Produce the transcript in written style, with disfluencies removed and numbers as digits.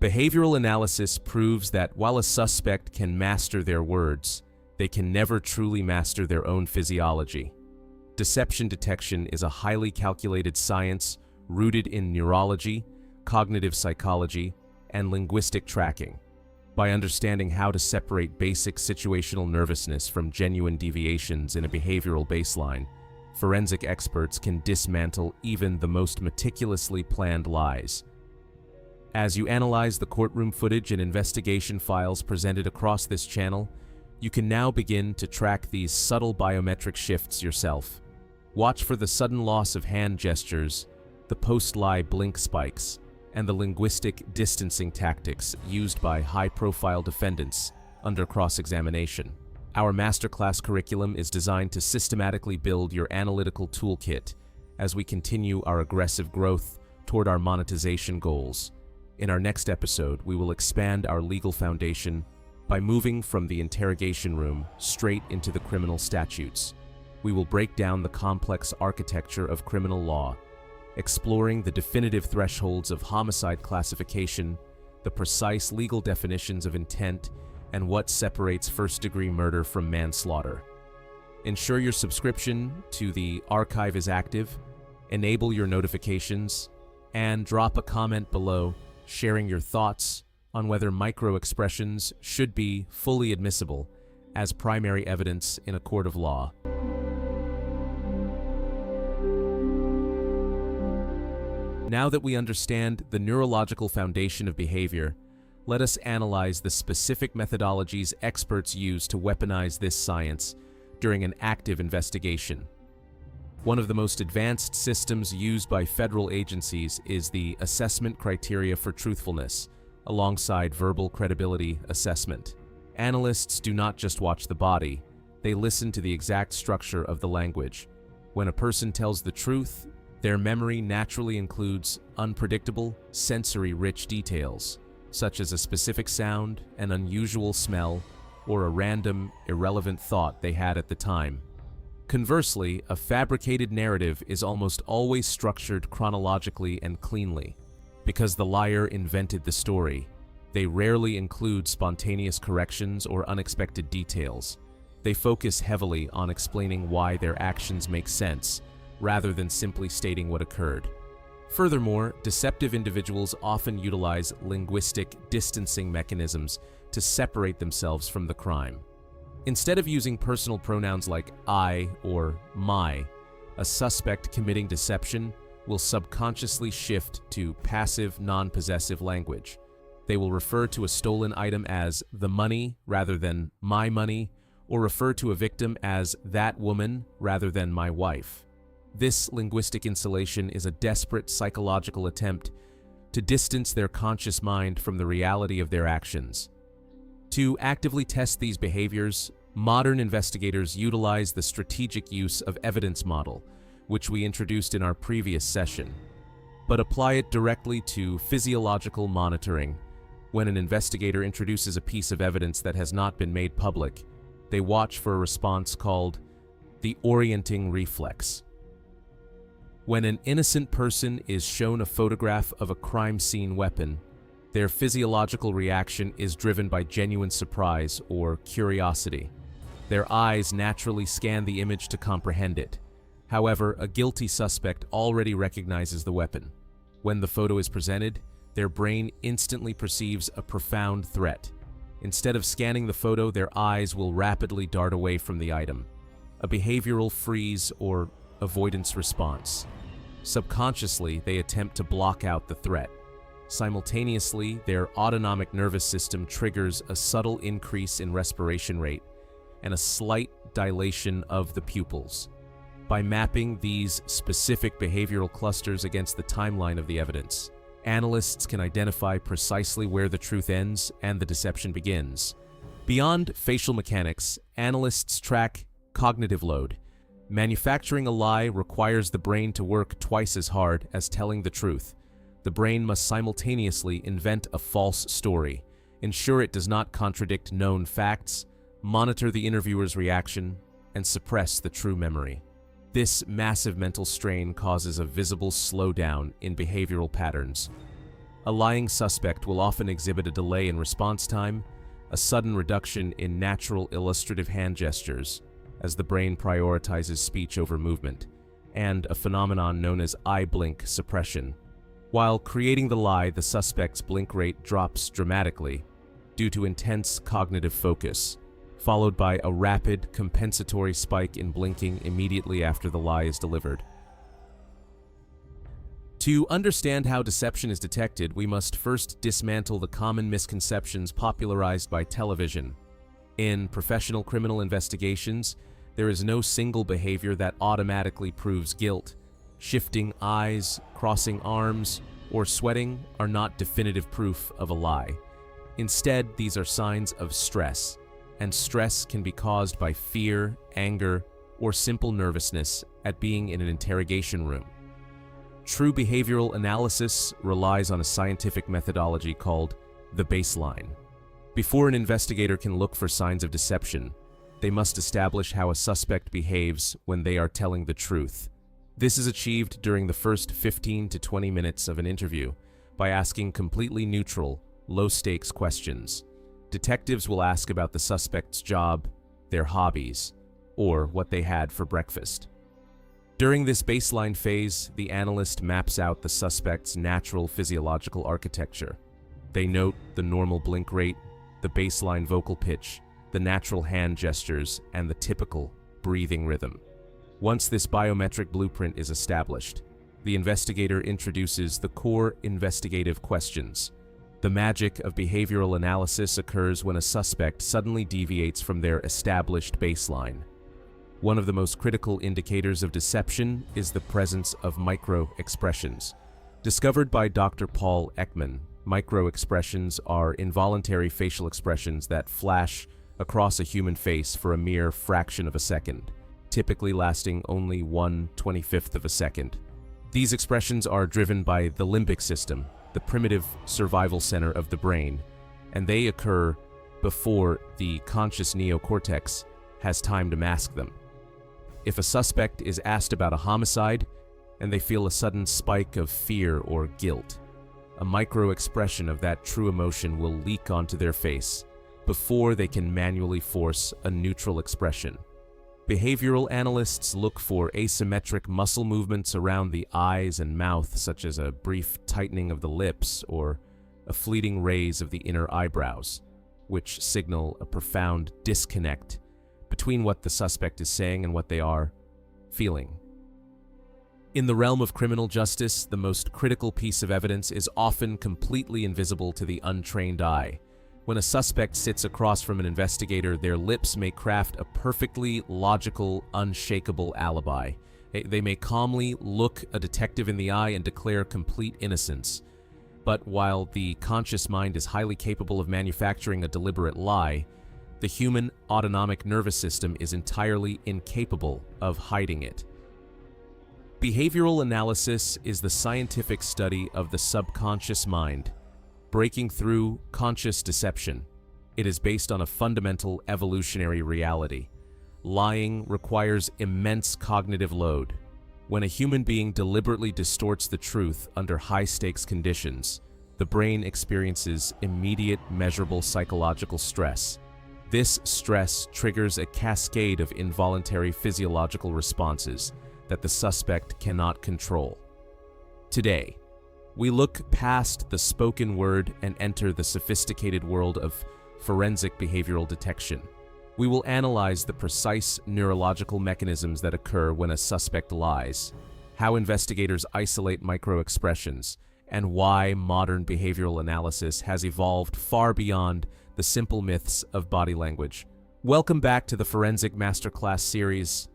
Behavioral analysis proves that while a suspect can master their words, they can never truly master their own physiology. Deception detection is a highly calculated science rooted in neurology, cognitive psychology, and linguistic tracking. By understanding how to separate basic situational nervousness from genuine deviations in a behavioral baseline, forensic experts can dismantle even the most meticulously planned lies. As you analyze the courtroom footage and investigation files presented across this channel, you can now begin to track these subtle biometric shifts yourself. Watch for the sudden loss of hand gestures, the post-lie blink spikes, and the linguistic distancing tactics used by high-profile defendants under cross-examination. Our masterclass curriculum is designed to systematically build your analytical toolkit as we continue our aggressive growth toward our monetization goals. In our next episode, we will expand our legal foundation by moving from the interrogation room straight into the criminal statutes. We will break down the complex architecture of criminal law, exploring the definitive thresholds of homicide classification, the precise legal definitions of intent, and what separates first-degree murder from manslaughter. Ensure your subscription to the archive is active, enable your notifications, and drop a comment below sharing your thoughts on whether micro-expressions should be fully admissible as primary evidence in a court of law. Now that we understand the neurological foundation of behavior, let us analyze the specific methodologies experts use to weaponize this science during an active investigation. One of the most advanced systems used by federal agencies is the assessment criteria for truthfulness, alongside verbal credibility assessment. Analysts do not just watch the body, they listen to the exact structure of the language. When a person tells the truth, their memory naturally includes unpredictable, sensory-rich details, such as a specific sound, an unusual smell, or a random, irrelevant thought they had at the time. Conversely, a fabricated narrative is almost always structured chronologically and cleanly. Because the liar invented the story, they rarely include spontaneous corrections or unexpected details. They focus heavily on explaining why their actions make sense, rather than simply stating what occurred. Furthermore, deceptive individuals often utilize linguistic distancing mechanisms to separate themselves from the crime. Instead of using personal pronouns like I or my, a suspect committing deception will subconsciously shift to passive, non-possessive language. They will refer to a stolen item as the money rather than my money, or refer to a victim as that woman rather than my wife. This linguistic insulation is a desperate psychological attempt to distance their conscious mind from the reality of their actions. To actively test these behaviors, modern investigators utilize the strategic use of evidence model, which we introduced in our previous session, but apply it directly to physiological monitoring. When an investigator introduces a piece of evidence that has not been made public, they watch for a response called the orienting reflex. When an innocent person is shown a photograph of a crime scene weapon, their physiological reaction is driven by genuine surprise or curiosity. Their eyes naturally scan the image to comprehend it. However, a guilty suspect already recognizes the weapon. When the photo is presented, their brain instantly perceives a profound threat. Instead of scanning the photo, their eyes will rapidly dart away from the item, a behavioral freeze or avoidance response. Subconsciously, they attempt to block out the threat. Simultaneously, their autonomic nervous system triggers a subtle increase in respiration rate and a slight dilation of the pupils. By mapping these specific behavioral clusters against the timeline of the evidence, analysts can identify precisely where the truth ends and the deception begins. Beyond facial mechanics, analysts track cognitive load. Manufacturing a lie requires the brain to work twice as hard as telling the truth. The brain must simultaneously invent a false story, ensure it does not contradict known facts, monitor the interviewer's reaction, and suppress the true memory. This massive mental strain causes a visible slowdown in behavioral patterns. A lying suspect will often exhibit a delay in response time, a sudden reduction in natural illustrative hand gestures, as the brain prioritizes speech over movement, and a phenomenon known as eye blink suppression. While creating the lie, the suspect's blink rate drops dramatically due to intense cognitive focus, followed by a rapid compensatory spike in blinking immediately after the lie is delivered. To understand how deception is detected, we must first dismantle the common misconceptions popularized by television. In professional criminal investigations, there is no single behavior that automatically proves guilt. Shifting eyes, crossing arms, or sweating are not definitive proof of a lie. Instead, these are signs of stress, and stress can be caused by fear, anger, or simple nervousness at being in an interrogation room. True behavioral analysis relies on a scientific methodology called the baseline. Before an investigator can look for signs of deception, they must establish how a suspect behaves when they are telling the truth. This is achieved during the first 15 to 20 minutes of an interview by asking completely neutral, low-stakes questions. Detectives will ask about the suspect's job, their hobbies, or what they had for breakfast. During this baseline phase, the analyst maps out the suspect's natural physiological architecture. They note the normal blink rate, the baseline vocal pitch, the natural hand gestures, and the typical breathing rhythm. Once this biometric blueprint is established, the investigator introduces the core investigative questions. The magic of behavioral analysis occurs when a suspect suddenly deviates from their established baseline. One of the most critical indicators of deception is the presence of micro-expressions. Discovered by Dr. Paul Ekman, micro-expressions are involuntary facial expressions that flash across a human face for a mere fraction of a second, typically lasting only 1/25th of a second. These expressions are driven by the limbic system, the primitive survival center of the brain, and they occur before the conscious neocortex has time to mask them. If a suspect is asked about a homicide and they feel a sudden spike of fear or guilt, a micro-expression of that true emotion will leak onto their face before they can manually force a neutral expression. Behavioral analysts look for asymmetric muscle movements around the eyes and mouth, such as a brief tightening of the lips or a fleeting raise of the inner eyebrows, which signal a profound disconnect between what the suspect is saying and what they are feeling. In the realm of criminal justice, the most critical piece of evidence is often completely invisible to the untrained eye. When a suspect sits across from an investigator, their lips may craft a perfectly logical, unshakable alibi. They may calmly look a detective in the eye and declare complete innocence. But while the conscious mind is highly capable of manufacturing a deliberate lie, the human autonomic nervous system is entirely incapable of hiding it. Behavioral analysis is the scientific study of the subconscious mind, breaking through conscious deception. It is based on a fundamental evolutionary reality. Lying requires immense cognitive load. When a human being deliberately distorts the truth under high-stakes conditions, the brain experiences immediate, measurable psychological stress. This stress triggers a cascade of involuntary physiological responses that the suspect cannot control. Today, we look past the spoken word and enter the sophisticated world of forensic behavioral detection. We will analyze the precise neurological mechanisms that occur when a suspect lies, how investigators isolate micro-expressions, and why modern behavioral analysis has evolved far beyond the simple myths of body language. Welcome back to the Forensic Masterclass series.